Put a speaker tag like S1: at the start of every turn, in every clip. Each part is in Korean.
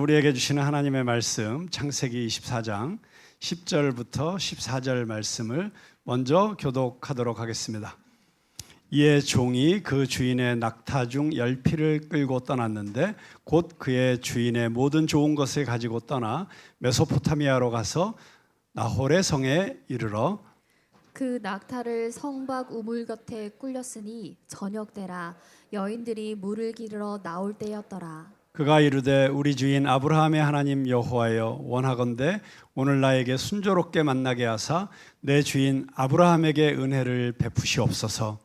S1: 우리에게 주시는 하나님의 말씀 창세기 24장 10절부터 14절 말씀을 먼저 교독하도록 하겠습니다. 이에 종이 그 주인의 낙타 중 10匹를 끌고 떠났는데 곧 그의 주인의 모든 좋은 것을 가지고 떠나 메소포타미아로 가서 나홀의 성에 이르러
S2: 그 낙타를 성 밖 우물 곁에 꿀렸으니 저녁때라 여인들이 물을 기르러 나올 때였더라.
S1: 그가 이르되 우리 주인 아브라함의 하나님 여호와여 원하건대 오늘 나에게 순조롭게 만나게 하사 내 주인 아브라함에게 은혜를 베푸시옵소서.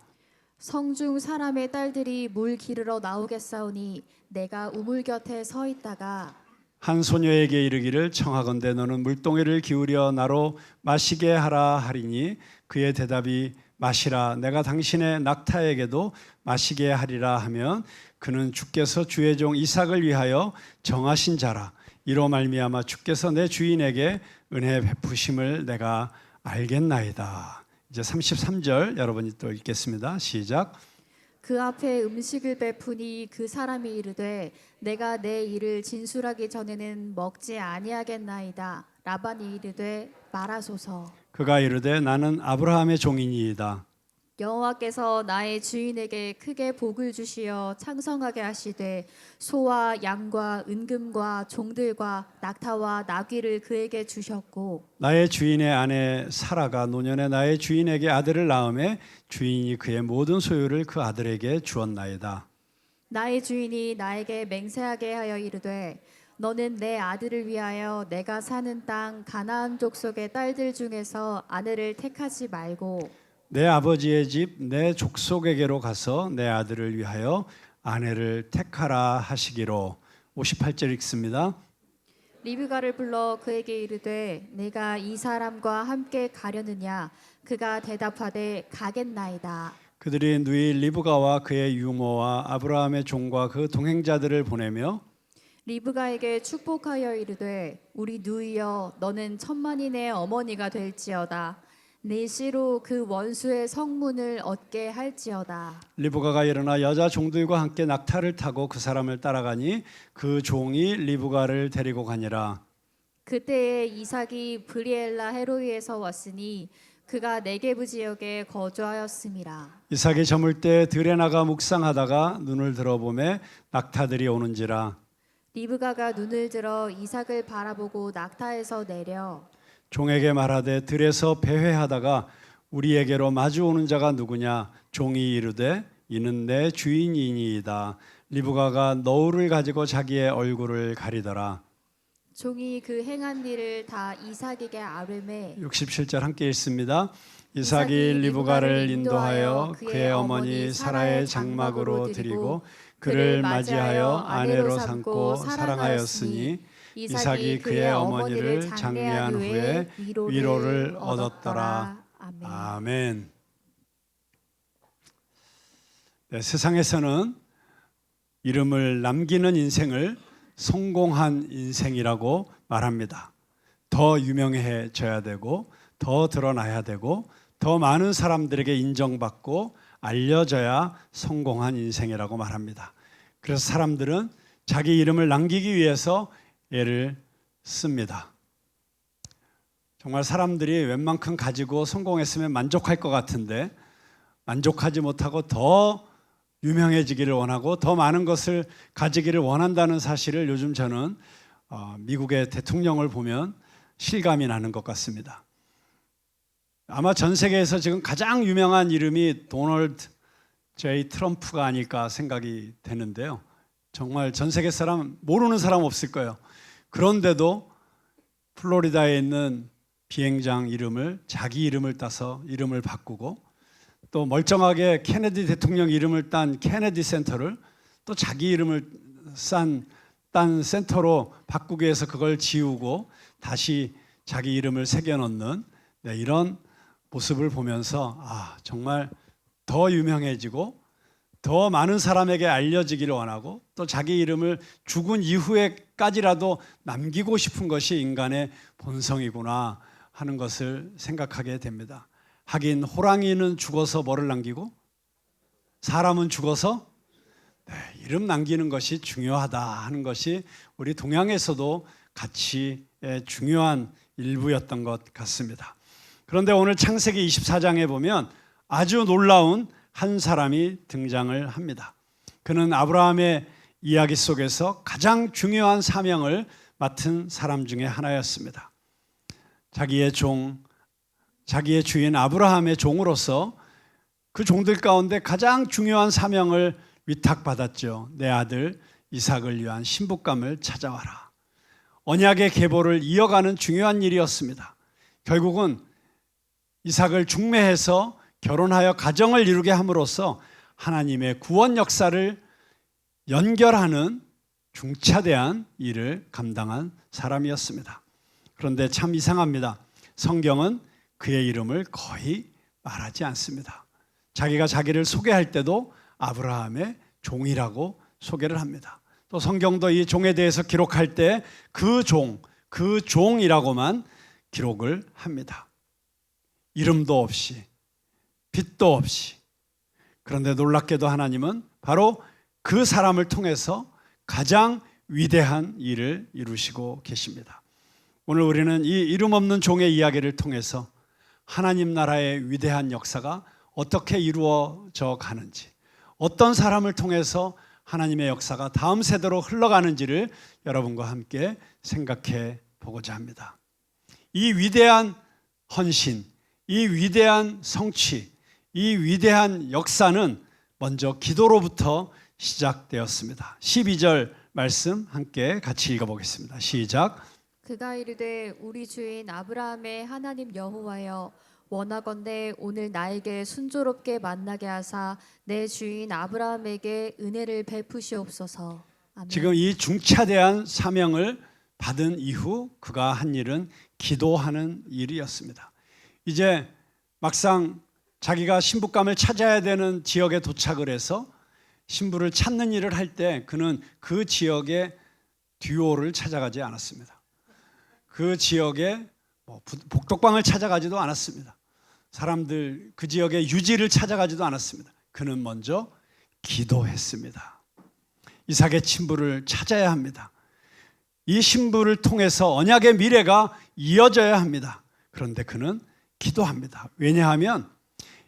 S2: 성중 사람의 딸들이 물 기르러 나오겠사오니 내가 우물 곁에 서 있다가
S1: 한 소녀에게 이르기를 청하건대 너는 물동이를 기울여 나로 마시게 하라 하리니 그의 대답이 마시라 내가 당신의 낙타에게도 마시게 하리라 하면 그는 주께서 주의 종 이삭을 위하여 정하신 자라 이로 말미암아 주께서 내 주인에게 은혜 베푸심을 내가 알겠나이다. 이제 33절 여러분이 또 읽겠습니다. 시작.
S2: 그 앞에 음식을 베푸니 그 사람이 이르되 내가 내 일을 진술하기 전에는 먹지 아니하겠나이다. 라반이 이르되 말하소서.
S1: 그가 이르되 나는 아브라함의 종이니이다.
S2: 여호와께서 나의 주인에게 크게 복을 주시어 창성하게 하시되 소와 양과 은금과 종들과 낙타와 나귀를 그에게 주셨고
S1: 나의 주인의 아내 사라가 노년에 나의 주인에게 아들을 낳음에 주인이 그의 모든 소유를 그 아들에게 주었나이다.
S2: 나의 주인이 나에게 맹세하게 하여 이르되 너는 내 아들을 위하여 내가 사는 땅 가나안 족속의 딸들 중에서 아내를 택하지 말고
S1: 내 아버지의 집 내 족속에게로 가서 내 아들을 위하여 아내를 택하라 하시기로. 58절 읽습니다.
S2: 리브가를 불러 그에게 이르되 내가 이 사람과 함께 가려느냐 그가 대답하되 가겠나이다.
S1: 그들이 누이 리브가와 그의 유모와 아브라함의 종과 그 동행자들을 보내며
S2: 리브가에게 축복하여 이르되 우리 누이여 너는 천만인의 어머니가 될지어다. 내 씨로 그 원수의 성문을 얻게 할지어다.
S1: 리브가가 일어나 여자 종들과 함께 낙타를 타고 그 사람을 따라가니 그 종이 리브가를 데리고 가니라.
S2: 그때에 이삭이 브리엘라 헤로이에서 왔으니 그가 네게부 지역에 거주하였음이라.
S1: 이삭이 저물 때 들에 나가 묵상하다가 눈을 들어보매 낙타들이 오는지라.
S2: 리브가가 눈을 들어 이삭을 바라보고 낙타에서 내려
S1: 종에게 말하되 들에서 배회하다가 우리에게로 마주 오는 자가 누구냐? 종이 이르되 이는 내 주인이니이다. 리브가가 너울을 가지고 자기의 얼굴을 가리더라.
S2: 종이 그 행한 일을 다 이삭에게 아뢰매
S1: 67절 함께 읽습니다. 이삭이 리브가를 인도하여 그의 어머니 사라의 장막으로 드리고 그를 맞이하여 아내로 삼고 사랑하였으니 이삭이 그의 어머니를 장례한 후에 위로를 얻었더라. 아멘. 네, 세상에서는 이름을 남기는 인생을 성공한 인생이라고 말합니다. 더 유명해져야 되고 더 드러나야 되고 더 많은 사람들에게 인정받고 알려져야 성공한 인생이라고 말합니다. 그래서 사람들은 자기 이름을 남기기 위해서 애를 씁니다. 정말 사람들이 웬만큼 가지고 성공했으면 만족할 것 같은데 만족하지 못하고 더 유명해지기를 원하고 더 많은 것을 가지기를 원한다는 사실을 요즘 저는 미국의 대통령을 보면 실감이 나는 것 같습니다. 아마 전 세계에서 지금 가장 유명한 이름이 도널드 J. 트럼프가 아닐까 생각이 되는데요. 정말 전 세계 사람 모르는 사람 없을 거예요. 그런데도 플로리다에 있는 비행장 이름을 자기 이름을 따서 이름을 바꾸고 또 멀쩡하게 케네디 대통령 이름을 딴 케네디 센터를 또 자기 이름을 딴 센터로 바꾸기 위해서 그걸 지우고 다시 자기 이름을 새겨넣는 이런 모습을 보면서 정말 더 유명해지고 더 많은 사람에게 알려지기를 원하고 또 자기 이름을 죽은 이후에까지라도 남기고 싶은 것이 인간의 본성이구나 하는 것을 생각하게 됩니다. 하긴 호랑이는 죽어서 뭐를 남기고 사람은 죽어서 이름 남기는 것이 중요하다 하는 것이 우리 동양에서도 같이 중요한 일부였던 것 같습니다. 그런데 오늘 창세기 24장에 보면 아주 놀라운 한 사람이 등장을 합니다. 그는 아브라함의 이야기 속에서 가장 중요한 사명을 맡은 사람 중에 하나였습니다. 자기의 주인 아브라함의 종으로서 그 종들 가운데 가장 중요한 사명을 위탁받았죠. 내 아들 이삭을 위한 신부감을 찾아와라. 언약의 계보를 이어가는 중요한 일이었습니다. 결국은 이삭을 중매해서 결혼하여 가정을 이루게 함으로써 하나님의 구원 역사를 연결하는 중차대한 일을 감당한 사람이었습니다. 그런데 참 이상합니다. 성경은 그의 이름을 거의 말하지 않습니다. 자기가 자기를 소개할 때도 아브라함의 종이라고 소개를 합니다. 또 성경도 이 종에 대해서 기록할 때 그 종이라고만 기록을 합니다. 이름도 없이, 빛도 없이. 그런데 놀랍게도 하나님은 바로 그 사람을 통해서 가장 위대한 일을 이루시고 계십니다. 오늘 우리는 이 이름 없는 종의 이야기를 통해서 하나님 나라의 위대한 역사가 어떻게 이루어져 가는지, 어떤 사람을 통해서 하나님의 역사가 다음 세대로 흘러가는지를 여러분과 함께 생각해 보고자 합니다. 이 위대한 헌신, 이 위대한 성취, 이 위대한 역사는 먼저 기도로부터 시작되었습니다. 12절 말씀 함께 같이 읽어보겠습니다. 시작.
S2: 그가 이르되 우리 주인 아브라함의 하나님 여호와여 원하건대 오늘 나에게 순조롭게 만나게 하사 내 주인 아브라함에게 은혜를 베푸시옵소서. 아멘.
S1: 지금 이 중차대한 사명을 받은 이후 그가 한 일은 기도하는 일이었습니다. 이제 막상 자기가 신부감을 찾아야 되는 지역에 도착을 해서 신부를 찾는 일을 할 때 그는 그 지역의 듀오를 찾아가지 않았습니다. 그 지역에 복덕방을 찾아가지도 않았습니다. 사람들 그 지역의 유지를 찾아가지도 않았습니다. 그는 먼저 기도했습니다. 이삭의 친부를 찾아야 합니다. 이 신부를 통해서 언약의 미래가 이어져야 합니다. 그런데 그는 기도합니다. 왜냐하면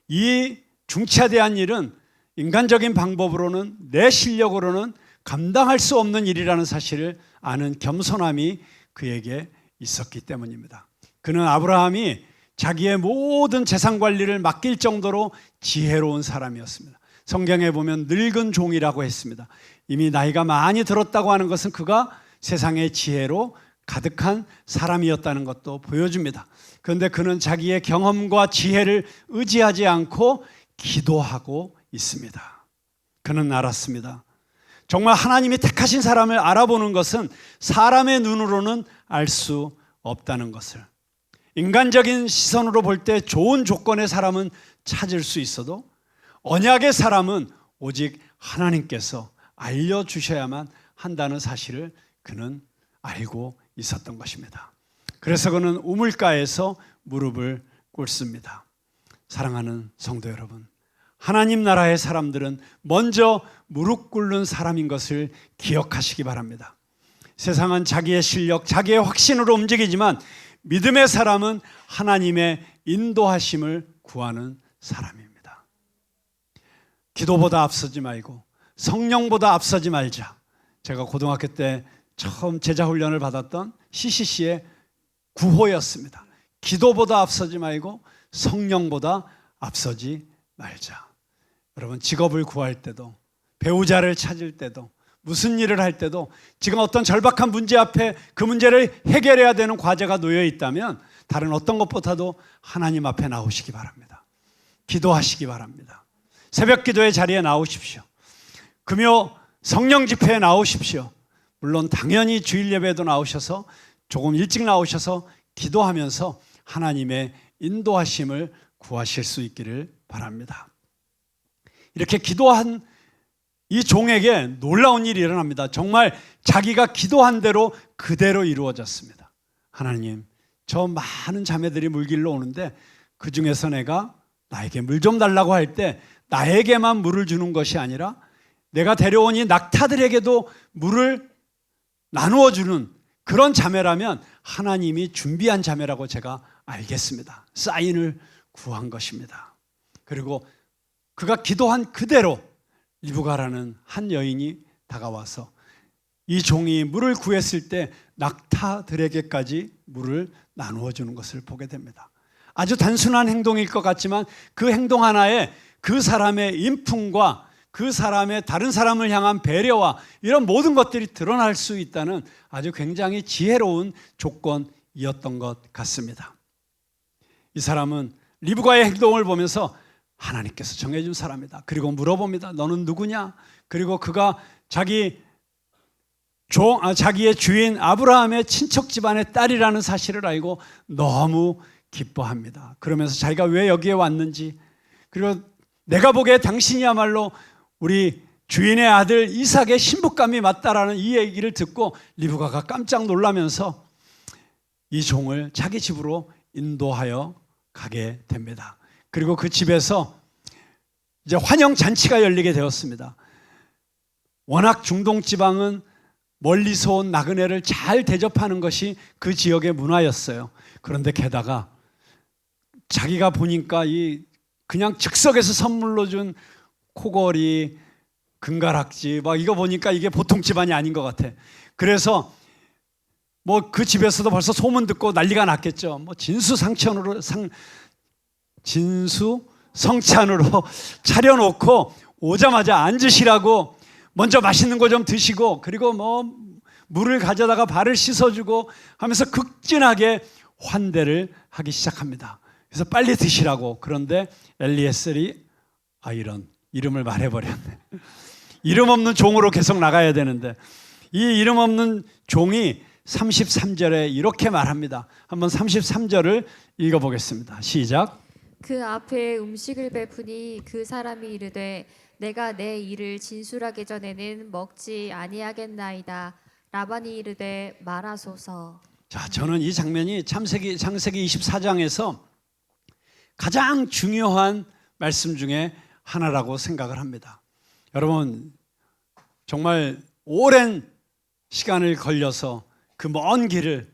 S1: 이 중차대한 일은 인간적인 방법으로는 내 실력으로는 감당할 수 없는 일이라는 사실을 아는 겸손함이 그에게 있었기 때문입니다. 그는 아브라함이 자기의 모든 재산 관리를 맡길 정도로 지혜로운 사람이었습니다. 성경에 보면 늙은 종이라고 했습니다. 이미 나이가 많이 들었다고 하는 것은 그가 세상의 지혜로 가득한 사람이었다는 것도 보여줍니다. 그런데 그는 자기의 경험과 지혜를 의지하지 않고 기도하고 있습니다. 그는 알았습니다. 정말 하나님이 택하신 사람을 알아보는 것은 사람의 눈으로는 알 수 없다는 것을, 인간적인 시선으로 볼 때 좋은 조건의 사람은 찾을 수 있어도 언약의 사람은 오직 하나님께서 알려주셔야만 한다는 사실을 그는 알고 있었던 것입니다. 그래서 그는 우물가에서 무릎을 꿇습니다. 사랑하는 성도 여러분, 하나님 나라의 사람들은 먼저 무릎 꿇는 사람인 것을 기억하시기 바랍니다. 세상은 자기의 실력, 자기의 확신으로 움직이지만 믿음의 사람은 하나님의 인도하심을 구하는 사람입니다. 기도보다 앞서지 말고 성령보다 앞서지 말자. 제가 고등학교 때 처음 제자훈련을 받았던 CCC의 구호였습니다. 기도보다 앞서지 말고 성령보다 앞서지 말자. 여러분, 직업을 구할 때도, 배우자를 찾을 때도, 무슨 일을 할 때도 지금 어떤 절박한 문제 앞에 그 문제를 해결해야 되는 과제가 놓여 있다면 다른 어떤 것보다도 하나님 앞에 나오시기 바랍니다. 기도하시기 바랍니다. 새벽 기도의 자리에 나오십시오. 금요 성령 집회에 나오십시오. 물론 당연히 주일 예배도 나오셔서 조금 일찍 나오셔서 기도하면서 하나님의 인도하심을 구하실 수 있기를 바랍니다. 이렇게 기도한 이 종에게 놀라운 일이 일어납니다. 정말 자기가 기도한 대로 그대로 이루어졌습니다. 하나님, 저 많은 자매들이 물길로 오는데 그 중에서 내가 나에게 물 좀 달라고 할 때 나에게만 물을 주는 것이 아니라 내가 데려온 이 낙타들에게도 물을 나누어 주는 그런 자매라면 하나님이 준비한 자매라고 제가 알겠습니다. 사인을 구한 것입니다. 그리고 그가 기도한 그대로 리브가라는 한 여인이 다가와서 이 종이 물을 구했을 때 낙타들에게까지 물을 나누어 주는 것을 보게 됩니다. 아주 단순한 행동일 것 같지만 그 행동 하나에 그 사람의 인품과 그 사람의 다른 사람을 향한 배려와 이런 모든 것들이 드러날 수 있다는 아주 굉장히 지혜로운 조건이었던 것 같습니다. 이 사람은 리브가의 행동을 보면서 하나님께서 정해준 사람이다. 그리고 물어봅니다. 너는 누구냐? 그리고 그가 자기의 주인 아브라함의 친척 집안의 딸이라는 사실을 알고 너무 기뻐합니다. 그러면서 자기가 왜 여기에 왔는지, 그리고 내가 보기에 당신이야말로 우리 주인의 아들 이삭의 신부감이 맞다라는 이 얘기를 듣고 리브가가 깜짝 놀라면서 이 종을 자기 집으로 인도하여 가게 됩니다. 그리고 그 집에서 이제 환영 잔치가 열리게 되었습니다. 워낙 중동 지방은 멀리서 온 나그네를 잘 대접하는 것이 그 지역의 문화였어요. 그런데 게다가 자기가 보니까 그냥 즉석에서 선물로 준 코걸이, 금가락지 막 이거 보니까 이게 보통 집안이 아닌 것 같아. 그래서 뭐 그 집에서도 벌써 소문 듣고 난리가 났겠죠. 뭐 진수성찬으로 차려놓고 오자마자 앉으시라고 먼저 맛있는 거 좀 드시고, 그리고 뭐 물을 가져다가 발을 씻어주고 하면서 극진하게 환대를 하기 시작합니다. 그래서 빨리 드시라고. 그런데 엘리에셀이 이런 이름을 말해버렸네. 이름 없는 종으로 계속 나가야 되는데 이 이름 없는 종이 33절에 이렇게 말합니다. 한번 33절을 읽어보겠습니다. 시작.
S2: 그 앞에 음식을 베푸니 그 사람이 이르되 내가 내 일을 진술하기 전에는 먹지 아니하겠나이다. 라반이 이르되 말하소서.
S1: 자, 저는 이 장면이 창세기 24장에서 가장 중요한 말씀 중에 하나라고 생각을 합니다. 여러분, 정말 오랜 시간을 걸려서 그 먼 길을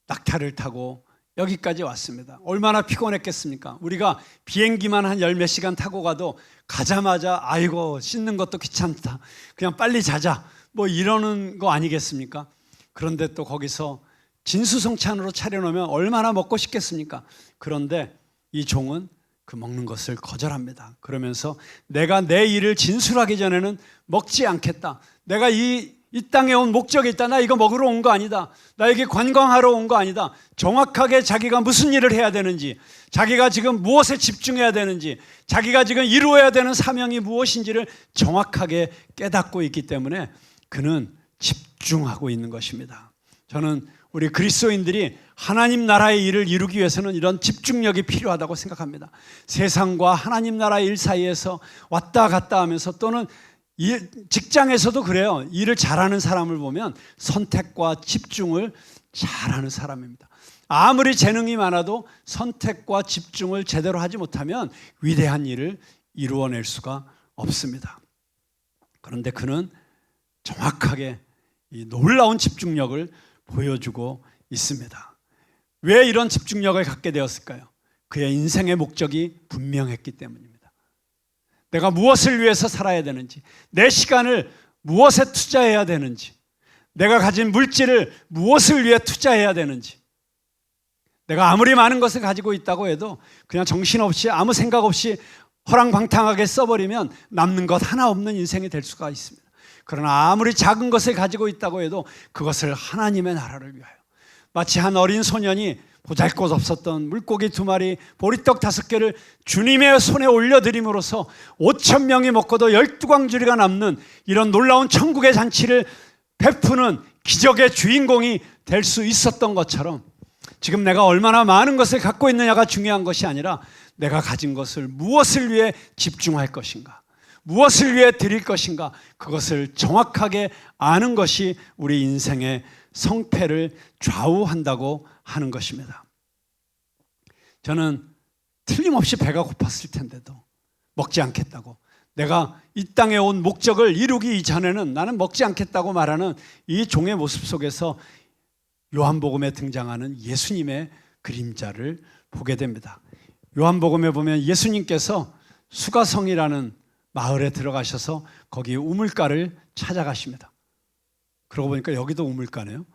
S1: 낙타를 타고 여기까지 왔습니다. 얼마나 피곤했겠습니까? 우리가 비행기만 한 열 몇 시간 타고 가도 가자마자 아이고 씻는 것도 귀찮다, 그냥 빨리 자자, 뭐 이러는 거 아니겠습니까? 그런데 또 거기서 진수성찬으로 차려놓으면 얼마나 먹고 싶겠습니까? 그런데 이 종은 그 먹는 것을 거절합니다. 그러면서 내가 내 일을 진술하기 전에는 먹지 않겠다. 내가 이 땅에 온 목적이 있다. 나 이거 먹으러 온 거 아니다. 나 여기 관광하러 온 거 아니다. 정확하게 자기가 무슨 일을 해야 되는지, 자기가 지금 무엇에 집중해야 되는지, 자기가 지금 이루어야 되는 사명이 무엇인지를 정확하게 깨닫고 있기 때문에 그는 집중하고 있는 것입니다. 저는 우리 그리스도인들이 하나님 나라의 일을 이루기 위해서는 이런 집중력이 필요하다고 생각합니다. 세상과 하나님 나라의 일 사이에서 왔다 갔다 하면서, 또는 직장에서도 그래요. 일을 잘하는 사람을 보면 선택과 집중을 잘하는 사람입니다. 아무리 재능이 많아도 선택과 집중을 제대로 하지 못하면 위대한 일을 이루어낼 수가 없습니다. 그런데 그는 정확하게 이 놀라운 집중력을 보여주고 있습니다. 왜 이런 집중력을 갖게 되었을까요? 그의 인생의 목적이 분명했기 때문입니다. 내가 무엇을 위해서 살아야 되는지, 내 시간을 무엇에 투자해야 되는지, 내가 가진 물질을 무엇을 위해 투자해야 되는지, 내가 아무리 많은 것을 가지고 있다고 해도 그냥 정신없이 아무 생각 없이 허랑방탕하게 써버리면 남는 것 하나 없는 인생이 될 수가 있습니다. 그러나 아무리 작은 것을 가지고 있다고 해도 그것을 하나님의 나라를 위하여, 마치 한 어린 소년이 보잘것없었던 물고기 2마리, 보리떡 5개를 주님의 손에 올려드림으로써 5,000명이 먹고도 12광주리가 남는 이런 놀라운 천국의 잔치를 베푸는 기적의 주인공이 될 수 있었던 것처럼, 지금 내가 얼마나 많은 것을 갖고 있느냐가 중요한 것이 아니라 내가 가진 것을 무엇을 위해 집중할 것인가, 무엇을 위해 드릴 것인가, 그것을 정확하게 아는 것이 우리 인생의 성패를 좌우한다고 하는 것입니다. 저는 틀림없이 배가 고팠을 텐데도 먹지 않겠다고 내가 이 땅에 온 목적을 이루기 이전에는 나는 먹지 않겠다고 말하는 이 종의 모습 속에서 요한복음에 등장하는 예수님의 그림자를 보게 됩니다. 요한복음에 보면 예수님께서 수가성이라는 마을에 들어가셔서 거기 우물가를 찾아가십니다. 그러고 보니까 여기도 우물가네요.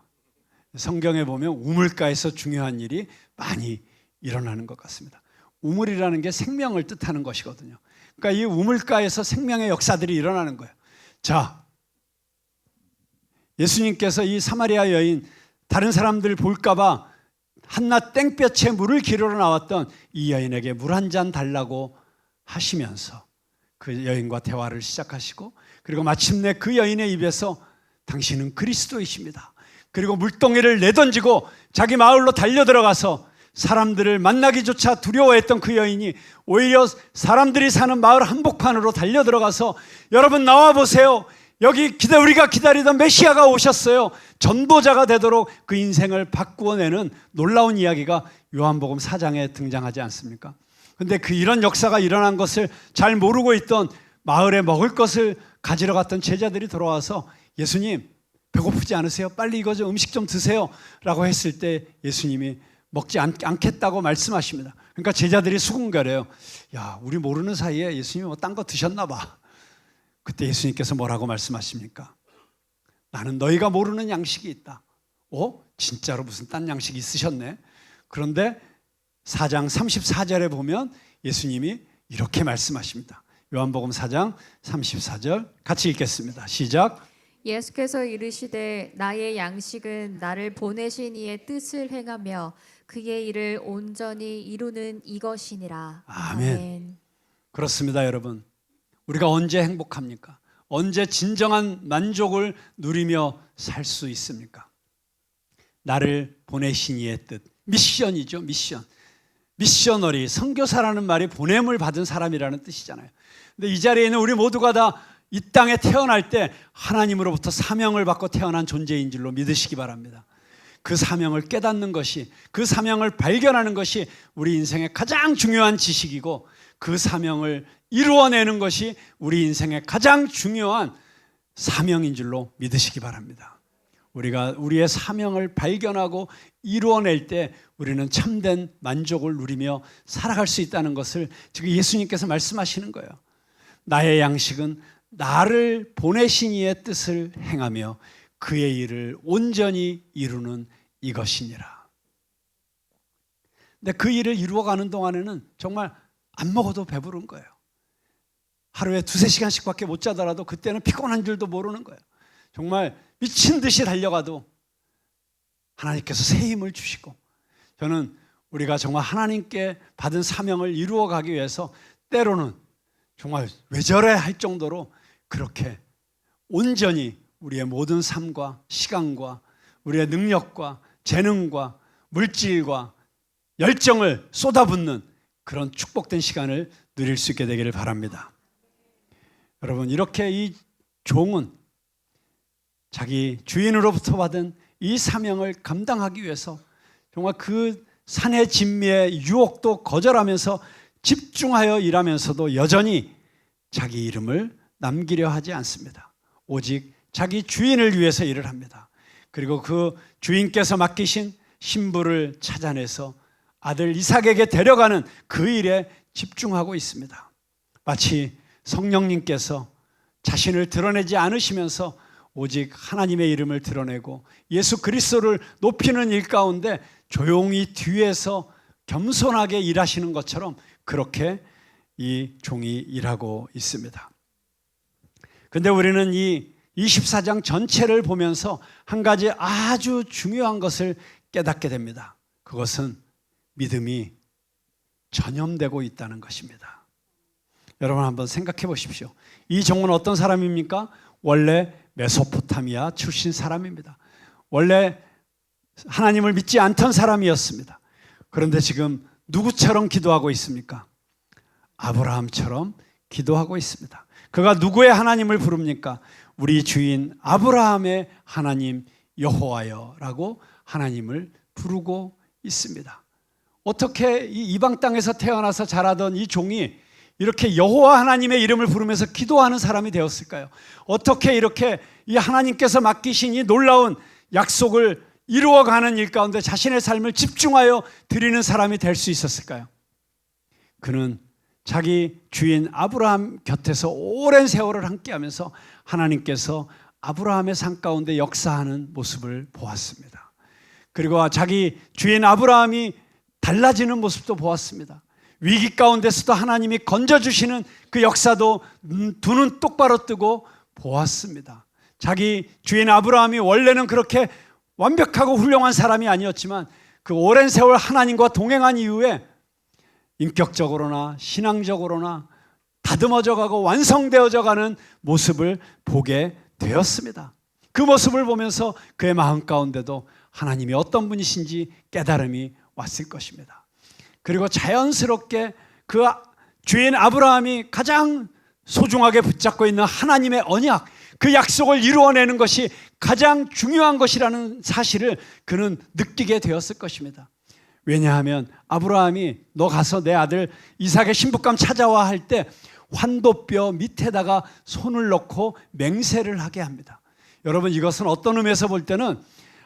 S1: 성경에 보면 우물가에서 중요한 일이 많이 일어나는 것 같습니다. 우물이라는 게 생명을 뜻하는 것이거든요. 그러니까 이 우물가에서 생명의 역사들이 일어나는 거예요. 자, 예수님께서 이 사마리아 여인, 다른 사람들 볼까봐 한낱 땡볕에 물을 기르러 나왔던 이 여인에게 물 한 잔 달라고 하시면서 그 여인과 대화를 시작하시고, 그리고 마침내 그 여인의 입에서 당신은 그리스도이십니다, 그리고 물동이를 내던지고 자기 마을로 달려들어가서 사람들을 만나기조차 두려워했던 그 여인이 오히려 사람들이 사는 마을 한복판으로 달려들어가서 여러분 나와보세요, 여기 우리가 기다리던 메시아가 오셨어요, 전도자가 되도록 그 인생을 바꾸어내는 놀라운 이야기가 요한복음 4장에 등장하지 않습니까? 그런데 이런 역사가 일어난 것을 잘 모르고 있던 마을에 먹을 것을 가지러 갔던 제자들이 돌아와서 예수님 배고프지 않으세요? 빨리 이거 좀 음식 좀 드세요 라고 했을 때 예수님이 먹지 않겠다고 말씀하십니다. 그러니까 제자들이 수군거려요. 야, 우리 모르는 사이에 예수님이 뭐 딴 거 드셨나 봐. 그때 예수님께서 뭐라고 말씀하십니까? 나는 너희가 모르는 양식이 있다. 진짜로 무슨 딴 양식이 있으셨네. 그런데 4장 34절에 보면 예수님이 이렇게 말씀하십니다. 요한복음 4장 34절 같이 읽겠습니다. 시작.
S2: 예수께서 이르시되 나의 양식은 나를 보내신 이의 뜻을 행하며 그의 일을 온전히 이루는 이것이니라.
S1: 아멘. 그렇습니다, 여러분. 우리가 언제 행복합니까? 언제 진정한 만족을 누리며 살 수 있습니까? 나를 보내신 이의 뜻, 미션이죠. 미셔너리, 선교사라는 말이 보냄을 받은 사람이라는 뜻이잖아요. 근데 이 자리에 있는 우리 모두가 다 이 땅에 태어날 때 하나님으로부터 사명을 받고 태어난 존재인 줄로 믿으시기 바랍니다. 그 사명을 깨닫는 것이, 그 사명을 발견하는 것이 우리 인생의 가장 중요한 지식이고, 그 사명을 이루어내는 것이 우리 인생의 가장 중요한 사명인 줄로 믿으시기 바랍니다. 우리가 우리의 사명을 발견하고 이루어낼 때 우리는 참된 만족을 누리며 살아갈 수 있다는 것을 지금 예수님께서 말씀하시는 거예요. 나의 양식은 나를 보내신 이의 뜻을 행하며 그의 일을 온전히 이루는 이것이니라. 근데 그 일을 이루어가는 동안에는 정말 안 먹어도 배부른 거예요. 하루에 2-3시간씩밖에 못 자더라도 그때는 피곤한 줄도 모르는 거예요. 정말 미친 듯이 달려가도 하나님께서 새 힘을 주시고, 저는 우리가 정말 하나님께 받은 사명을 이루어가기 위해서 때로는 정말 왜 저래 할 정도로 그렇게 온전히 우리의 모든 삶과 시간과 우리의 능력과 재능과 물질과 열정을 쏟아붓는 그런 축복된 시간을 누릴 수 있게 되기를 바랍니다. 여러분, 이렇게 이 종은 자기 주인으로부터 받은 이 사명을 감당하기 위해서 정말 그 산의 진미의 유혹도 거절하면서 집중하여 일하면서도 여전히 자기 이름을 남기려 하지 않습니다. 오직 자기 주인을 위해서 일을 합니다. 그리고 그 주인께서 맡기신 신부를 찾아내서 아들 이삭에게 데려가는 그 일에 집중하고 있습니다. 마치 성령님께서 자신을 드러내지 않으시면서 오직 하나님의 이름을 드러내고 예수 그리스도를 높이는 일 가운데 조용히 뒤에서 겸손하게 일하시는 것처럼 그렇게 이 종이 일하고 있습니다. 그런데 우리는 이 24장 전체를 보면서 한 가지 아주 중요한 것을 깨닫게 됩니다. 그것은 믿음이 전염되고 있다는 것입니다. 여러분 한번 생각해 보십시오. 이 종은 어떤 사람입니까? 원래 메소포타미아 출신 사람입니다. 원래 하나님을 믿지 않던 사람이었습니다. 그런데 지금 누구처럼 기도하고 있습니까? 아브라함처럼 기도하고 있습니다. 그가 누구의 하나님을 부릅니까? 우리 주인 아브라함의 하나님 여호와여라고 하나님을 부르고 있습니다. 어떻게 이 이방 땅에서 태어나서 자라던 이 종이 이렇게 여호와 하나님의 이름을 부르면서 기도하는 사람이 되었을까요? 어떻게 이렇게 이 하나님께서 맡기신 이 놀라운 약속을 이루어가는 일 가운데 자신의 삶을 집중하여 드리는 사람이 될 수 있었을까요? 그는 자기 주인 아브라함 곁에서 오랜 세월을 함께하면서 하나님께서 아브라함의 삶 가운데 역사하는 모습을 보았습니다. 그리고 자기 주인 아브라함이 달라지는 모습도 보았습니다. 위기 가운데서도 하나님이 건져주시는 그 역사도 두 눈 똑바로 뜨고 보았습니다. 자기 주인 아브라함이 원래는 그렇게 완벽하고 훌륭한 사람이 아니었지만 그 오랜 세월 하나님과 동행한 이후에 인격적으로나 신앙적으로나 다듬어져 가고 완성되어져 가는 모습을 보게 되었습니다. 그 모습을 보면서 그의 마음 가운데도 하나님이 어떤 분이신지 깨달음이 왔을 것입니다. 그리고 자연스럽게 그 주인 아브라함이 가장 소중하게 붙잡고 있는 하나님의 언약, 그 약속을 이루어내는 것이 가장 중요한 것이라는 사실을 그는 느끼게 되었을 것입니다. 왜냐하면 아브라함이 너 가서 내 아들 이삭의 신부감 찾아와 할 때 환도뼈 밑에다가 손을 넣고 맹세를 하게 합니다. 여러분, 이것은 어떤 의미에서 볼 때는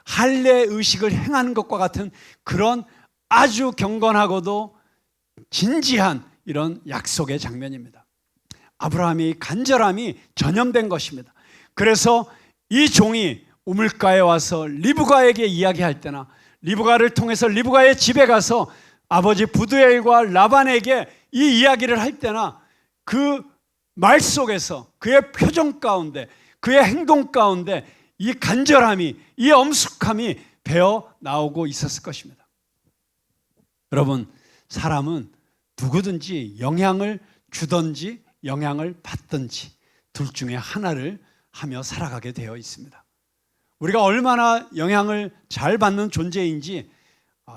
S1: 할례 의식을 행하는 것과 같은 그런 아주 경건하고도 진지한 이런 약속의 장면입니다. 아브라함이 간절함이 전염된 것입니다. 그래서 이 종이 우물가에 와서 리브가에게 이야기할 때나 리브가를 통해서 리브가의 집에 가서 아버지 부두엘과 라반에게 이 이야기를 할 때나 그 말 속에서 그의 표정 가운데 그의 행동 가운데 이 간절함이, 이 엄숙함이 배어 나오고 있었을 것입니다. 여러분, 사람은 누구든지 영향을 주든지 영향을 받든지 둘 중에 하나를 하며 살아가게 되어 있습니다. 우리가 얼마나 영향을 잘 받는 존재인지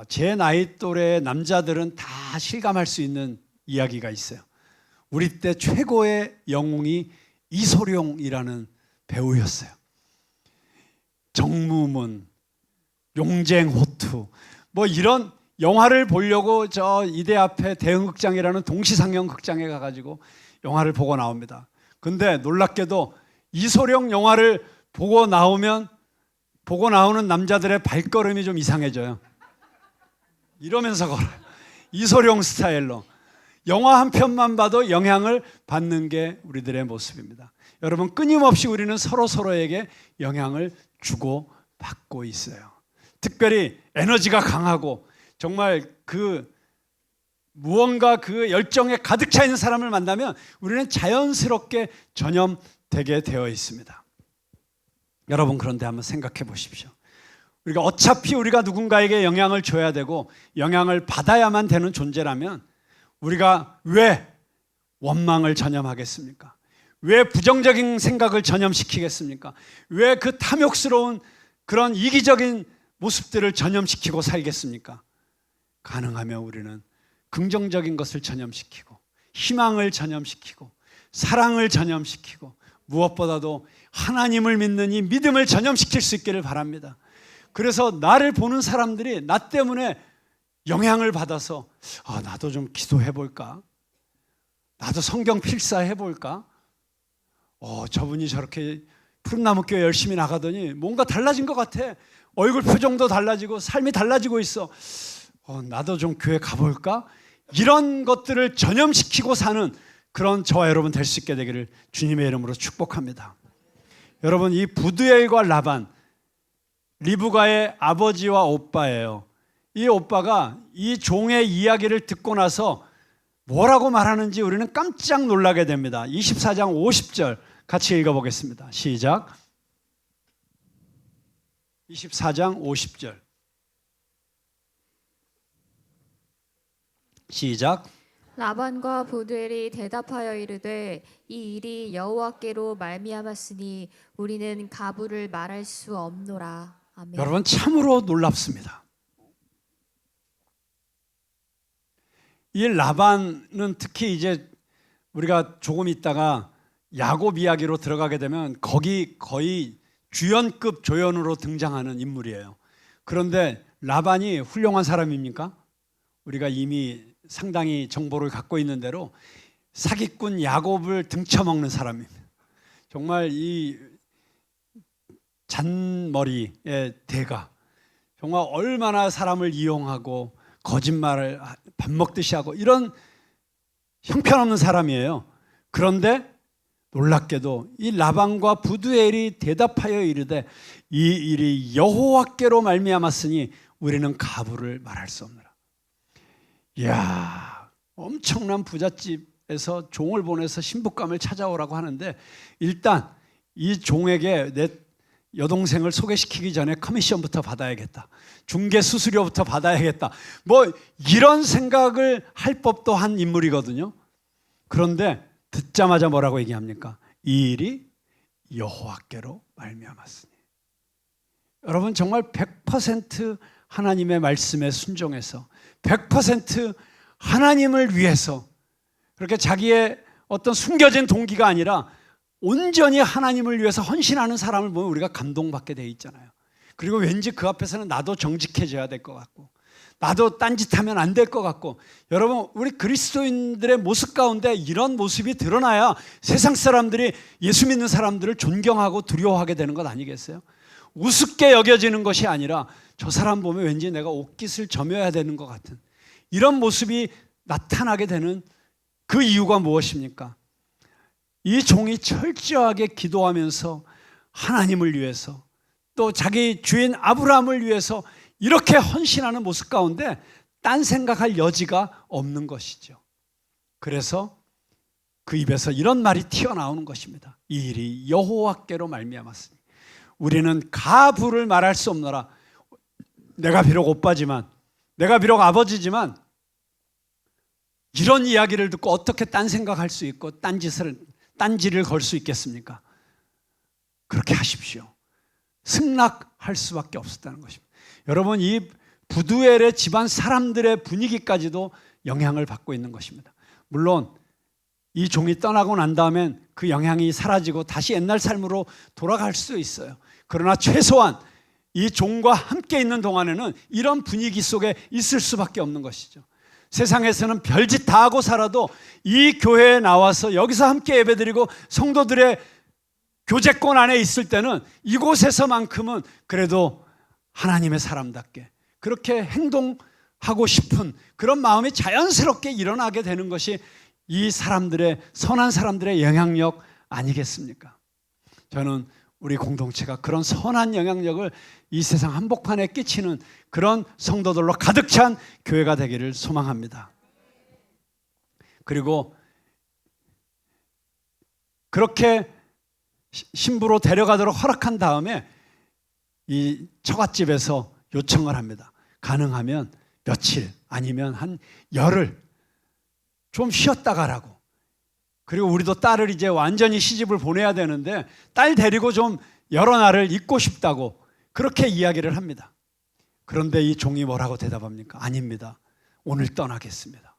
S1: 제 나이 또래 남자들은 다 실감할 수 있는 이야기가 있어요. 우리 때 최고의 영웅이 이소룡이라는 배우였어요. 정무문, 용쟁호투 뭐 이런 영화를 보려고 저 이대 앞에 대흥극장이라는 동시상영 극장에 가가지고 영화를 보고 나옵니다. 근데 놀랍게도 이소룡 영화를 보고 나오면 보고 나오는 남자들의 발걸음이 좀 이상해져요. 이러면서 걸어요. 이소룡 스타일로. 영화 한 편만 봐도 영향을 받는 게 우리들의 모습입니다. 여러분, 끊임없이 우리는 서로에게 영향을 주고 받고 있어요. 특별히 에너지가 강하고 정말 그 무언가 그 열정에 가득 차 있는 사람을 만나면 우리는 자연스럽게 전염되게 되어 있습니다. 여러분, 그런데 한번 생각해 보십시오. 우리가 어차피 우리가 누군가에게 영향을 줘야 되고 영향을 받아야만 되는 존재라면 우리가 왜 원망을 전염하겠습니까? 왜 부정적인 생각을 전염시키겠습니까? 왜 그 탐욕스러운 그런 이기적인 모습들을 전염시키고 살겠습니까? 가능하면 우리는 긍정적인 것을 전염시키고 희망을 전염시키고 사랑을 전염시키고 무엇보다도 하나님을 믿는 이 믿음을 전염시킬 수 있기를 바랍니다. 그래서 나를 보는 사람들이 나 때문에 영향을 받아서 나도 좀 기도해 볼까? 나도 성경 필사해 볼까? 저분이 저렇게 푸른나무교회 열심히 나가더니 뭔가 달라진 것 같아. 얼굴 표정도 달라지고 삶이 달라지고 있어. 나도 좀 교회 가볼까? 이런 것들을 전염시키고 사는 그런 저와 여러분 될 수 있게 되기를 주님의 이름으로 축복합니다. 여러분, 이 부두엘과 라반, 리브가의 아버지와 오빠예요. 이 오빠가 이 종의 이야기를 듣고 나서 뭐라고 말하는지 우리는 깜짝 놀라게 됩니다. 24장 50절 같이 읽어보겠습니다. 시작. 24장 50절 시작.
S2: 라반과 부두엘이 대답하여 이르되 이 일이 여호와께로 말미암았으니 우리는 가부를 말할 수 없노라. 아멘.
S1: 여러분, 참으로 놀랍습니다. 이 라반은 특히 이제 우리가 조금 있다가 야곱 이야기로 들어가게 되면 거기 거의 주연급 조연으로 등장하는 인물이에요. 그런데 라반이 훌륭한 사람입니까? 우리가 이미 상당히 정보를 갖고 있는 대로 사기꾼 야곱을 등쳐먹는 사람입니다. 정말 이 잔머리의 대가, 정말 얼마나 사람을 이용하고 거짓말을 밥 먹듯이 하고 이런 형편없는 사람이에요. 그런데 놀랍게도 이 라반과 부두엘이 대답하여 이르되 이 일이 여호와께로 말미암았으니 우리는 가부를 말할 수 없느라. 이야, 엄청난 부잣집에서 종을 보내서 신부감을 찾아오라고 하는데 일단 이 종에게 내 여동생을 소개시키기 전에 커미션부터 받아야겠다, 중개 수수료부터 받아야겠다, 뭐 이런 생각을 할 법도 한 인물이거든요. 그런데 듣자마자 뭐라고 얘기합니까? 이 일이 여호와께로 말미암았으니. 여러분, 정말 100% 하나님의 말씀에 순종해서 100% 하나님을 위해서, 그렇게 자기의 어떤 숨겨진 동기가 아니라 온전히 하나님을 위해서 헌신하는 사람을 보면 우리가 감동받게 돼 있잖아요. 그리고 왠지 그 앞에서는 나도 정직해져야 될 것 같고, 나도 딴짓하면 안 될 것 같고. 여러분, 우리 그리스도인들의 모습 가운데 이런 모습이 드러나야 세상 사람들이 예수 믿는 사람들을 존경하고 두려워하게 되는 것 아니겠어요? 우습게 여겨지는 것이 아니라 저 사람 보면 왠지 내가 옷깃을 점여야 되는 것 같은 이런 모습이 나타나게 되는 그 이유가 무엇입니까? 이 종이 철저하게 기도하면서 하나님을 위해서, 또 자기 주인 아브라함을 위해서 이렇게 헌신하는 모습 가운데 딴 생각할 여지가 없는 것이죠. 그래서 그 입에서 이런 말이 튀어나오는 것입니다. 이 일이 여호와께로 말미암았으니 우리는 가부를 말할 수 없노라. 내가 비록 오빠지만, 내가 비록 아버지지만 이런 이야기를 듣고 어떻게 딴 생각할 수 있고 딴지를 걸 수 있겠습니까? 그렇게 하십시오. 승낙할 수밖에 없었다는 것입니다. 여러분, 이 부두엘의 집안 사람들의 분위기까지도 영향을 받고 있는 것입니다. 물론 이 종이 떠나고 난 다음엔 그 영향이 사라지고 다시 옛날 삶으로 돌아갈 수 있어요. 그러나 최소한 이 종과 함께 있는 동안에는 이런 분위기 속에 있을 수밖에 없는 것이죠. 세상에서는 별짓 다 하고 살아도 이 교회에 나와서 여기서 함께 예배드리고 성도들의 교제권 안에 있을 때는 이곳에서만큼은 그래도 하나님의 사람답게 그렇게 행동하고 싶은 그런 마음이 자연스럽게 일어나게 되는 것이 이 사람들의, 선한 사람들의 영향력 아니겠습니까? 저는 우리 공동체가 그런 선한 영향력을 이 세상 한복판에 끼치는 그런 성도들로 가득 찬 교회가 되기를 소망합니다. 그리고 그렇게 신부로 데려가도록 허락한 다음에 이 처갓집에서 요청을 합니다. 가능하면 며칠 아니면 한 열흘 좀 쉬었다 가라고. 그리고 우리도 딸을 이제 완전히 시집을 보내야 되는데 딸 데리고 좀 여러 날을 있고 싶다고 그렇게 이야기를 합니다. 그런데 이 종이 뭐라고 대답합니까? 아닙니다. 오늘 떠나겠습니다.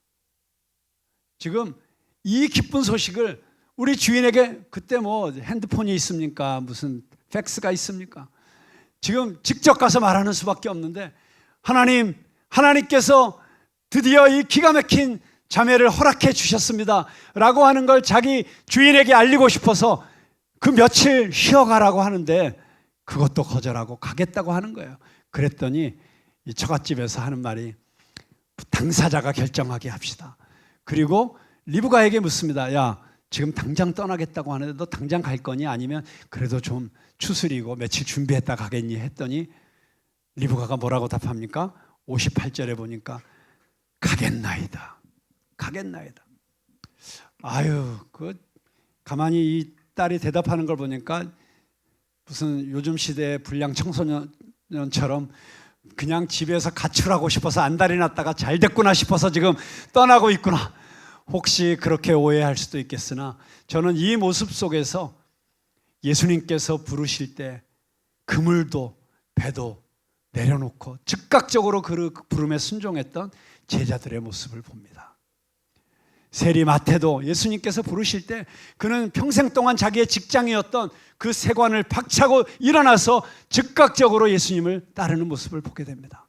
S1: 지금 이 기쁜 소식을 우리 주인에게, 그때 뭐 핸드폰이 있습니까? 무슨 팩스가 있습니까? 지금 직접 가서 말하는 수밖에 없는데, 하나님께서 드디어 이 기가 막힌 자매를 허락해 주셨습니다 라고 하는 걸 자기 주인에게 알리고 싶어서 그 며칠 쉬어가라고 하는데 그것도 거절하고 가겠다고 하는 거예요. 그랬더니 이 처갓집에서 하는 말이 당사자가 결정하게 합시다. 그리고 리브가에게 묻습니다. 야, 지금 당장 떠나겠다고 하는데 너 당장 갈 거니? 아니면 그래도 좀 추스리고 며칠 준비했다 가겠니? 했더니 리브가가 뭐라고 답합니까? 58절에 보니까 가겠나이다. 가겠나이다. 아유, 가만히 이 딸이 대답하는 걸 보니까 무슨 요즘 시대의 불량 청소년처럼 그냥 집에서 가출하고 싶어서 안달이 났다가 잘 됐구나 싶어서 지금 떠나고 있구나. 혹시 그렇게 오해할 수도 있겠으나 저는 이 모습 속에서 예수님께서 부르실 때 그물도 배도 내려놓고 즉각적으로 그 부름에 순종했던 제자들의 모습을 봅니다. 세리 마태도 예수님께서 부르실 때 그는 평생 동안 자기의 직장이었던 그 세관을 박차고 일어나서 즉각적으로 예수님을 따르는 모습을 보게 됩니다.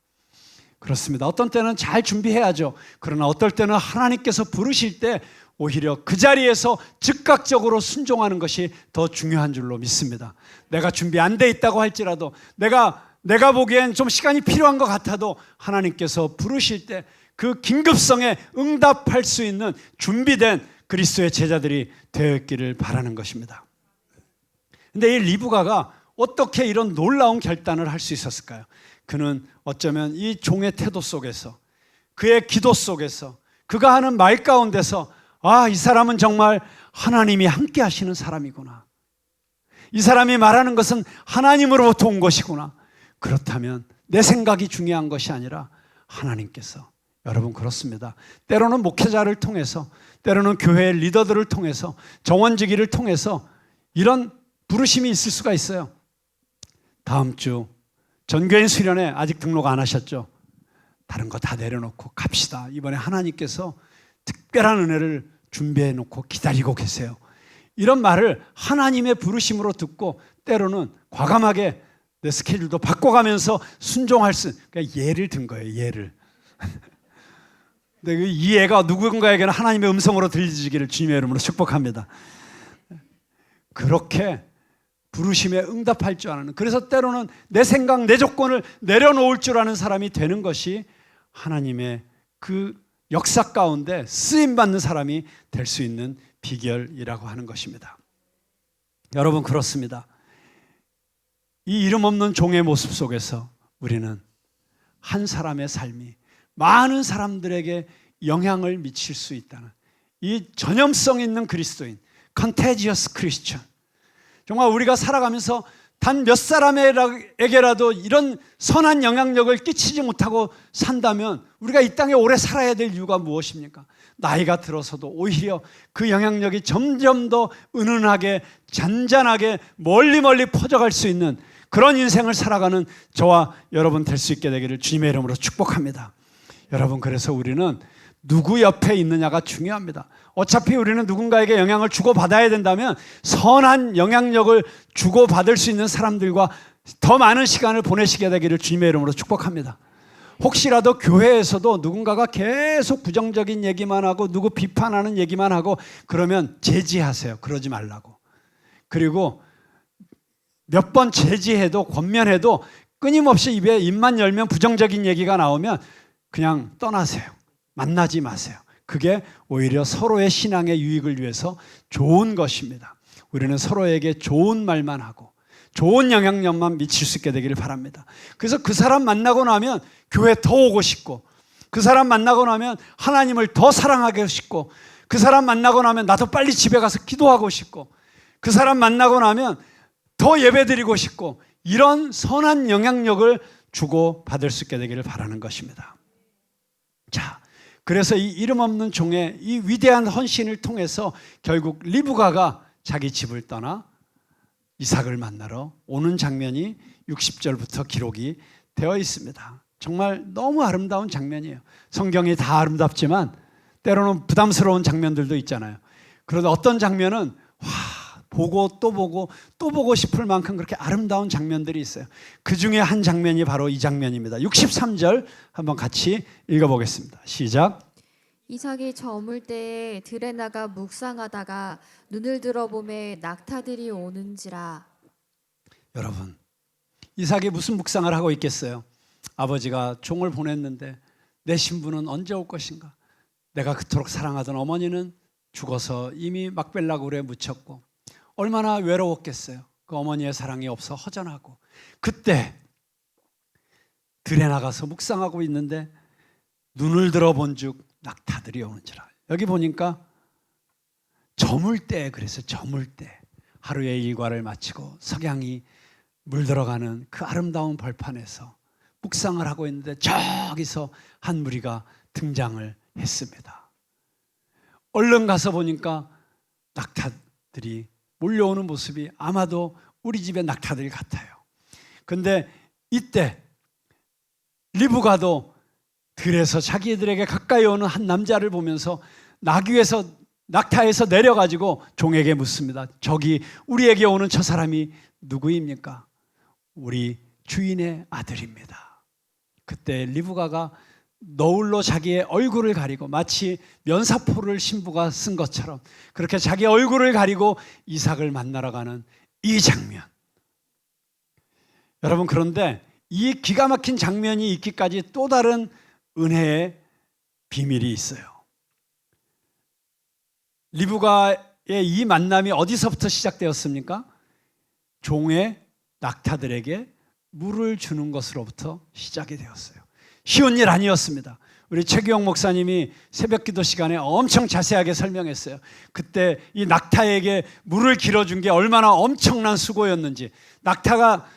S1: 그렇습니다. 어떤 때는 잘 준비해야죠. 그러나 어떨 때는 하나님께서 부르실 때 오히려 그 자리에서 즉각적으로 순종하는 것이 더 중요한 줄로 믿습니다. 내가 준비 안 돼 있다고 할지라도 내가 보기엔 좀 시간이 필요한 것 같아도 하나님께서 부르실 때 그 긴급성에 응답할 수 있는 준비된 그리스도의 제자들이 되었기를 바라는 것입니다. 근데 이 리브가가 어떻게 이런 놀라운 결단을 할 수 있었을까요? 그는 어쩌면 이 종의 태도 속에서, 그의 기도 속에서, 그가 하는 말 가운데서 이 사람은 정말 하나님이 함께 하시는 사람이구나. 이 사람이 말하는 것은 하나님으로부터 온 것이구나. 그렇다면 내 생각이 중요한 것이 아니라 하나님께서, 여러분 그렇습니다. 때로는 목회자를 통해서, 때로는 교회의 리더들을 통해서, 정원지기를 통해서 이런 부르심이 있을 수가 있어요. 다음 주 전교인 수련회 아직 등록 안 하셨죠? 다른 거 다 내려놓고 갑시다. 이번에 하나님께서 특별한 은혜를 준비해 놓고 기다리고 계세요. 이런 말을 하나님의 부르심으로 듣고 때로는 과감하게 내 스케줄도 바꿔가면서 순종할 수, 그러니까 예를 든 거예요. 예를. 근데 이 예가 누군가에게는 하나님의 음성으로 들리지기를 주님의 이름으로 축복합니다. 그렇게 부르심에 응답할 줄 아는, 그래서 때로는 내 생각, 내 조건을 내려놓을 줄 아는 사람이 되는 것이 하나님의 그 역사 가운데 쓰임받는 사람이 될 수 있는 비결이라고 하는 것입니다. 여러분 그렇습니다. 이 이름 없는 종의 모습 속에서 우리는 한 사람의 삶이 많은 사람들에게 영향을 미칠 수 있다는 이 전염성 있는 그리스도인, 컨테지어스 크리스천, 정말 우리가 살아가면서 단 몇 사람에게라도 이런 선한 영향력을 끼치지 못하고 산다면 우리가 이 땅에 오래 살아야 될 이유가 무엇입니까? 나이가 들어서도 오히려 그 영향력이 점점 더 은은하게, 잔잔하게 멀리 퍼져갈 수 있는 그런 인생을 살아가는 저와 여러분 될 수 있게 되기를 주님의 이름으로 축복합니다. 여러분 그래서 우리는 누구 옆에 있느냐가 중요합니다. 어차피 우리는 누군가에게 영향을 주고받아야 된다면 선한 영향력을 주고받을 수 있는 사람들과 더 많은 시간을 보내시게 되기를 주님의 이름으로 축복합니다. 혹시라도 교회에서도 누군가가 계속 부정적인 얘기만 하고 누구 비판하는 얘기만 하고 그러면 제지하세요. 그러지 말라고. 그리고 몇 번 제지해도 권면해도 끊임없이 입만 열면 부정적인 얘기가 나오면 그냥 떠나세요. 만나지 마세요. 그게 오히려 서로의 신앙의 유익을 위해서 좋은 것입니다. 우리는 서로에게 좋은 말만 하고 좋은 영향력만 미칠 수 있게 되기를 바랍니다. 그래서 그 사람 만나고 나면 교회 더 오고 싶고, 그 사람 만나고 나면 하나님을 더 사랑하고 싶고, 그 사람 만나고 나면 나도 빨리 집에 가서 기도하고 싶고, 그 사람 만나고 나면 더 예배드리고 싶고, 이런 선한 영향력을 주고받을 수 있게 되기를 바라는 것입니다. 자, 그래서 이 이름 없는 종의 이 위대한 헌신을 통해서 결국 리브가가 자기 집을 떠나 이삭을 만나러 오는 장면이 60절부터 기록이 되어 있습니다. 정말 너무 아름다운 장면이에요. 성경이 다 아름답지만 때로는 부담스러운 장면들도 있잖아요. 그런데 어떤 장면은 보고 또 보고 또 보고 싶을 만큼 그렇게 아름다운 장면들이 있어요. 그 중에 한 장면이 바로 이 장면입니다. 63절 한번 같이 읽어보겠습니다. 시작.
S2: 이삭이 저물 때에 들에 나가 묵상하다가 눈을 들어보매 낙타들이 오는지라.
S1: 여러분, 이삭이 무슨 묵상을 하고 있겠어요? 아버지가 종을 보냈는데 내 신부는 언제 올 것인가? 내가 그토록 사랑하던 어머니는 죽어서 이미 막벨라굴에 묻혔고 얼마나 외로웠겠어요. 그 어머니의 사랑이 없어 허전하고, 그때 들에 나가서 묵상하고 있는데 눈을 들어본 즉 낙타들이 오는지라. 여기 보니까 저물 때, 그래서 저물 때 하루의 일과를 마치고 석양이 물들어가는 그 아름다운 벌판에서 묵상을 하고 있는데 저기서 한 무리가 등장을 했습니다. 얼른 가서 보니까 낙타들이 몰려오는 모습이 아마도 우리 집의 낙타들 같아요. 근데 이때 리브가도 들에서 자기들에게 가까이 오는 한 남자를 보면서 낙타에서 내려가지고 종에게 묻습니다. 저기 우리에게 오는 저 사람이 누구입니까? 우리 주인의 아들입니다. 그때 리브가가 너울로 자기의 얼굴을 가리고 마치 면사포를 신부가 쓴 것처럼 그렇게 자기 얼굴을 가리고 이삭을 만나러 가는 이 장면. 여러분, 그런데 이 기가 막힌 장면이 있기까지 또 다른 은혜의 비밀이 있어요. 리브가의 이 만남이 어디서부터 시작되었습니까? 종의 낙타들에게 물을 주는 것으로부터 시작이 되었어요. 쉬운 일 아니었습니다. 우리 최규영 목사님이 새벽 기도 시간에 엄청 자세하게 설명했어요. 그때 이 낙타에게 물을 길어준 게 얼마나 엄청난 수고였는지. 낙타가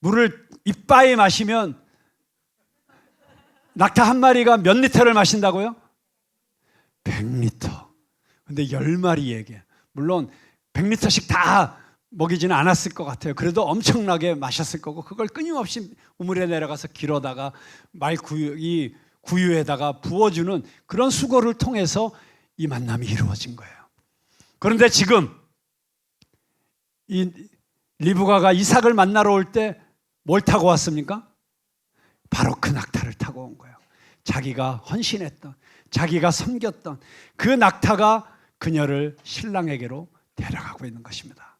S1: 물을 이빠이 마시면 낙타 한 마리가 몇 리터를 마신다고요? 100리터. 근데 10마리에게, 물론 100리터씩 다 먹이지는 않았을 것 같아요. 그래도 엄청나게 마셨을 거고, 그걸 끊임없이 우물에 내려가서 길어다가 이 구유에다가 부어주는 그런 수고를 통해서 이 만남이 이루어진 거예요. 그런데 지금 이 리브가가 이삭을 만나러 올 때 뭘 타고 왔습니까? 바로 그 낙타를 타고 온 거예요. 자기가 헌신했던, 자기가 섬겼던 그 낙타가 그녀를 신랑에게로 데려가고 있는 것입니다.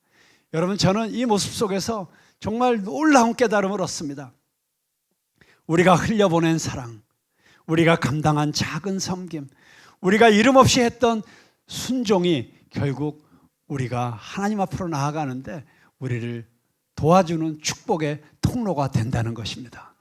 S1: 여러분, 저는 이 모습 속에서 정말 놀라운 깨달음을 얻습니다. 우리가 흘려보낸 사랑, 우리가 감당한 작은 섬김, 우리가 이름 없이 했던 순종이 결국 우리가 하나님 앞으로 나아가는데 우리를 도와주는 축복의 통로가 된다는 것입니다.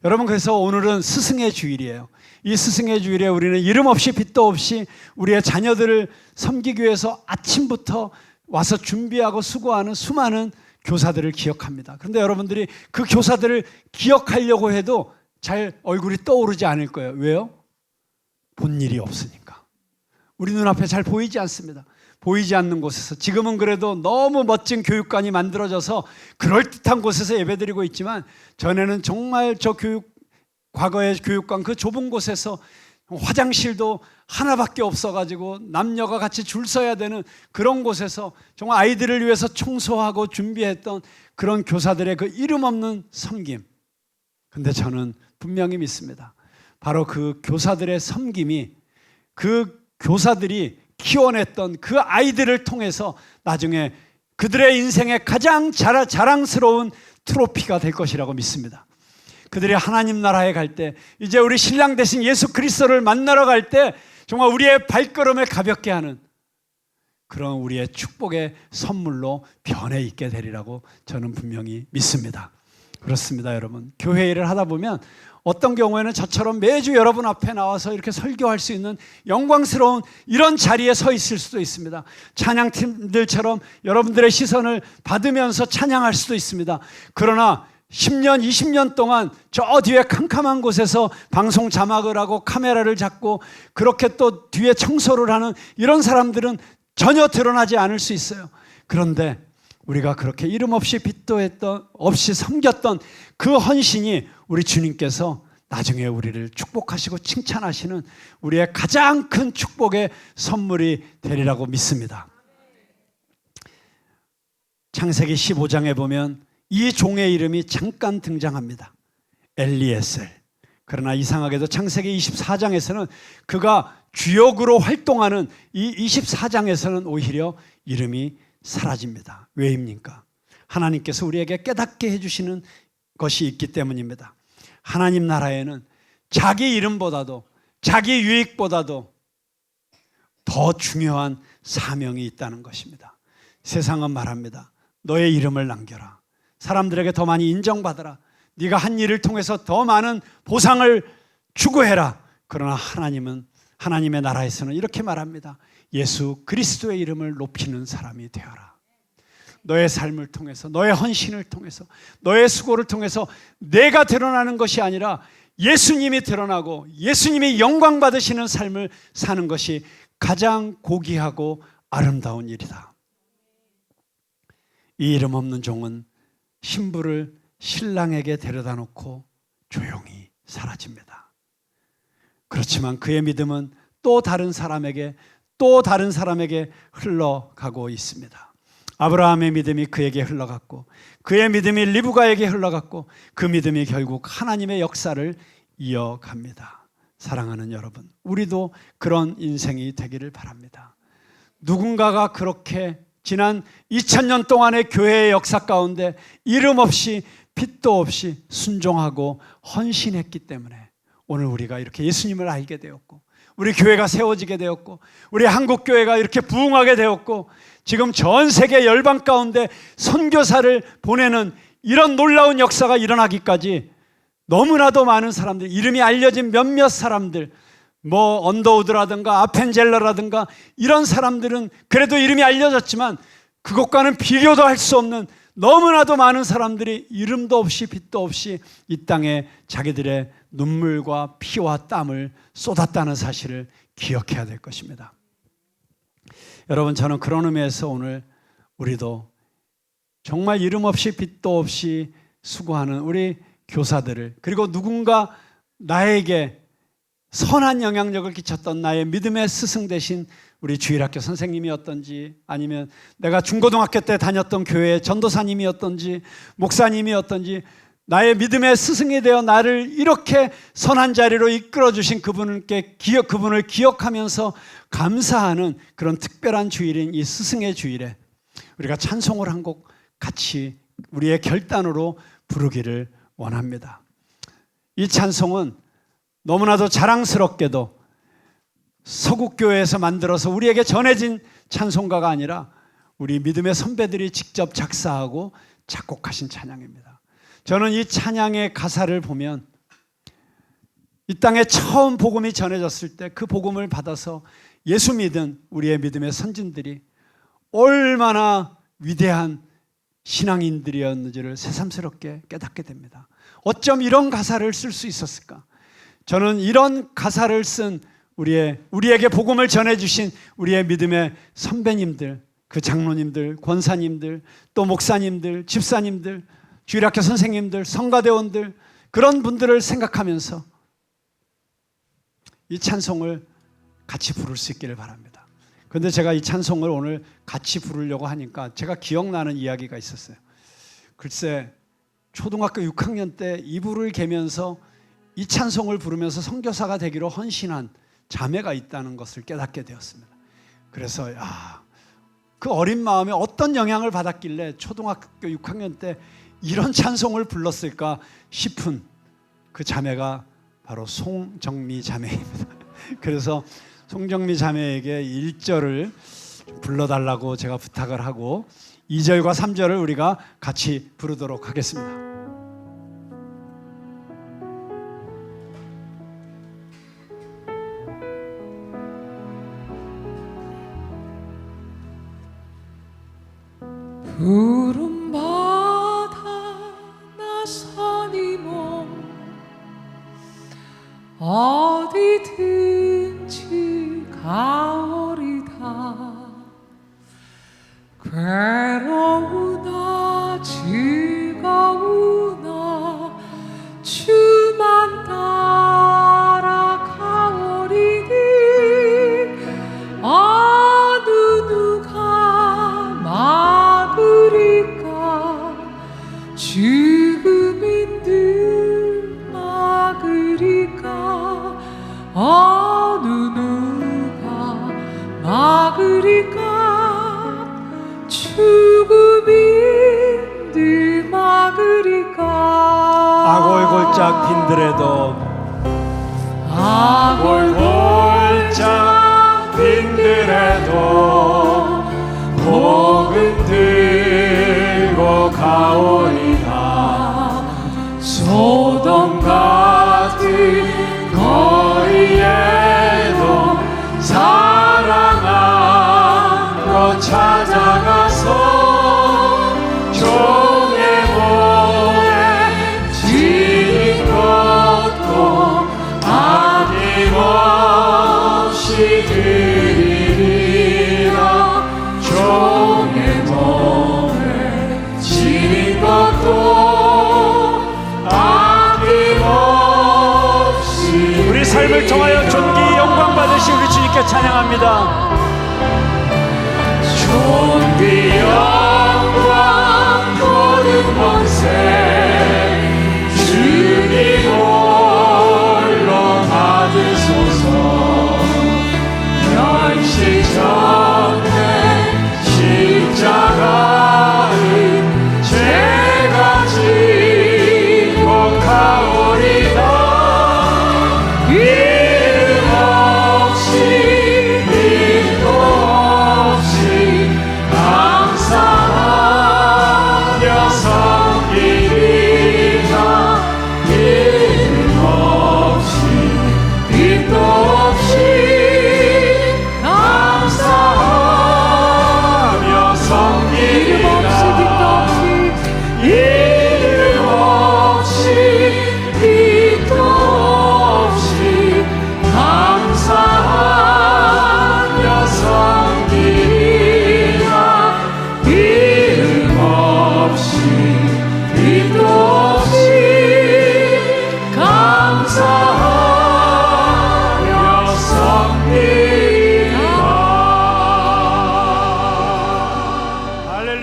S1: 여러분, 그래서 오늘은 스승의 주일이에요. 이 스승의 주일에 우리는 이름 없이 빚도 없이 우리의 자녀들을 섬기기 위해서 아침부터 와서 준비하고 수고하는 수많은 교사들을 기억합니다. 그런데 여러분들이 그 교사들을 기억하려고 해도 잘 얼굴이 떠오르지 않을 거예요. 왜요? 본 일이 없으니까. 우리 눈앞에 잘 보이지 않습니다. 보이지 않는 곳에서, 지금은 그래도 너무 멋진 교육관이 만들어져서 그럴듯한 곳에서 예배드리고 있지만, 전에는 정말 과거의 교육관 그 좁은 곳에서 화장실도 하나밖에 없어가지고 남녀가 같이 줄 서야 되는 그런 곳에서 정말 아이들을 위해서 청소하고 준비했던 그런 교사들의 그 이름 없는 섬김. 근데 저는 분명히 믿습니다. 바로 그 교사들의 섬김이, 그 교사들이 키워냈던 그 아이들을 통해서 나중에 그들의 인생의 가장 자랑스러운 트로피가 될 것이라고 믿습니다. 그들이 하나님 나라에 갈 때, 이제 우리 신랑 대신 예수 그리스도를 만나러 갈 때 정말 우리의 발걸음을 가볍게 하는 그런 우리의 축복의 선물로 변해 있게 되리라고 저는 분명히 믿습니다. 그렇습니다, 여러분. 교회 일을 하다 보면 어떤 경우에는 저처럼 매주 여러분 앞에 나와서 이렇게 설교할 수 있는 영광스러운 이런 자리에 서 있을 수도 있습니다. 찬양팀들처럼 여러분들의 시선을 받으면서 찬양할 수도 있습니다. 그러나 10년, 20년 동안 저 뒤에 캄캄한 곳에서 방송 자막을 하고 카메라를 잡고 그렇게 또 뒤에 청소를 하는 이런 사람들은 전혀 드러나지 않을 수 있어요. 그런데 우리가 그렇게 이름 없이 빚도 없이 섬겼던 그 헌신이 우리 주님께서 나중에 우리를 축복하시고 칭찬하시는 우리의 가장 큰 축복의 선물이 되리라고 믿습니다. 창세기 15장에 보면 이 종의 이름이 잠깐 등장합니다. 엘리에셀. 그러나 이상하게도 창세기 24장에서는 그가 주역으로 활동하는 이 24장에서는 오히려 이름이 사라집니다. 왜입니까? 하나님께서 우리에게 깨닫게 해주시는 것이 있기 때문입니다. 하나님 나라에는 자기 이름보다도, 자기 유익보다도 더 중요한 사명이 있다는 것입니다. 세상은 말합니다. 너의 이름을 남겨라. 사람들에게 더 많이 인정받아라. 네가 한 일을 통해서 더 많은 보상을 추구해라. 그러나 하나님은, 하나님의 나라에서는 이렇게 말합니다. 예수 그리스도의 이름을 높이는 사람이 되어라. 너의 삶을 통해서, 너의 헌신을 통해서, 너의 수고를 통해서 내가 드러나는 것이 아니라 예수님이 드러나고 예수님이 영광 받으시는 삶을 사는 것이 가장 고귀하고 아름다운 일이다. 이 이름 없는 종은 신부를 신랑에게 데려다 놓고 조용히 사라집니다. 그렇지만 그의 믿음은 또 다른 사람에게 흘러가고 있습니다. 아브라함의 믿음이 그에게 흘러갔고, 그의 믿음이 리브가에게 흘러갔고, 그 믿음이 결국 하나님의 역사를 이어갑니다. 사랑하는 여러분, 우리도 그런 인생이 되기를 바랍니다. 누군가가 그렇게 지난 2000년 동안의 교회의 역사 가운데 이름 없이 빛도 없이 순종하고 헌신했기 때문에 오늘 우리가 이렇게 예수님을 알게 되었고, 우리 교회가 세워지게 되었고, 우리 한국교회가 이렇게 부흥하게 되었고, 지금 전 세계 열방 가운데 선교사를 보내는 이런 놀라운 역사가 일어나기까지 너무나도 많은 사람들, 이름이 알려진 몇몇 사람들, 뭐 언더우드라든가 아펜젤러라든가 이런 사람들은 그래도 이름이 알려졌지만 그것과는 비교도 할 수 없는 너무나도 많은 사람들이 이름도 없이 빛도 없이 이 땅에 자기들의 눈물과 피와 땀을 쏟았다는 사실을 기억해야 될 것입니다. 여러분, 저는 그런 의미에서 오늘 우리도 정말 이름 없이 빛도 없이 수고하는 우리 교사들을, 그리고 누군가 나에게 선한 영향력을 끼쳤던 나의 믿음의 스승 되신 우리 주일학교 선생님이었던지, 아니면 내가 중고등학교 때 다녔던 교회의 전도사님이었던지 목사님이었던지, 나의 믿음의 스승이 되어 나를 이렇게 선한 자리로 이끌어주신 그분을 기억하면서 감사하는 그런 특별한 주일인 이 스승의 주일에 우리가 찬송을 한 곡 같이 우리의 결단으로 부르기를 원합니다. 이 찬송은 너무나도 자랑스럽게도 서국교회에서 만들어서 우리에게 전해진 찬송가가 아니라 우리 믿음의 선배들이 직접 작사하고 작곡하신 찬양입니다. 저는 이 찬양의 가사를 보면 이 땅에 처음 복음이 전해졌을 때 그 복음을 받아서 예수 믿은 우리의 믿음의 선진들이 얼마나 위대한 신앙인들이었는지를 새삼스럽게 깨닫게 됩니다. 어쩜 이런 가사를 쓸 수 있었을까? 저는 이런 가사를 쓴 우리에게 복음을 전해주신 우리의 믿음의 선배님들, 그 장로님들, 권사님들, 또 목사님들, 집사님들, 주일학교 선생님들, 성가대원들, 그런 분들을 생각하면서 이 찬송을 같이 부를 수 있기를 바랍니다. 그런데 제가 이 찬송을 오늘 같이 부르려고 하니까 제가 기억나는 이야기가 있었어요. 글쎄, 초등학교 6학년 때 이불을 개면서 이 찬송을 부르면서 선교사가 되기로 헌신한 자매가 있다는 것을 깨닫게 되었습니다. 그래서 그 어린 마음에 어떤 영향을 받았길래 초등학교 6학년 때 이런 찬송을 불렀을까 싶은 그 자매가 바로 송정미 자매입니다. 그래서 송정미 자매에게 1절을 불러달라고 제가 부탁을 하고 2절과 3절을 우리가 같이 부르도록 하겠습니다.
S3: 푸른 바다 나선 이 몸 어디든지 가오리다. 괴로우나 즐거우나 주만 따라가오리니 어느 누가 막으리까. 죽음인들 막으리까. 어느 누가 막으리까. 죽음인들 막으리까.
S1: 아골골짝 빈들에도
S3: 아골골짝
S1: 빈들에도 복음 들고 가오리다. 소돔 같은 거리에도 사랑하러 찾아가서 종의 몸에 지닌 것도 아낌없이 드리리라. 종의 몸에 지닌 것도 아낌없이. 우리 삶을 통하여 존귀 영광 받으신 우리 주님께 찬양합니다.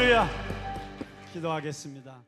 S1: 할렐루야. 기도하겠습니다.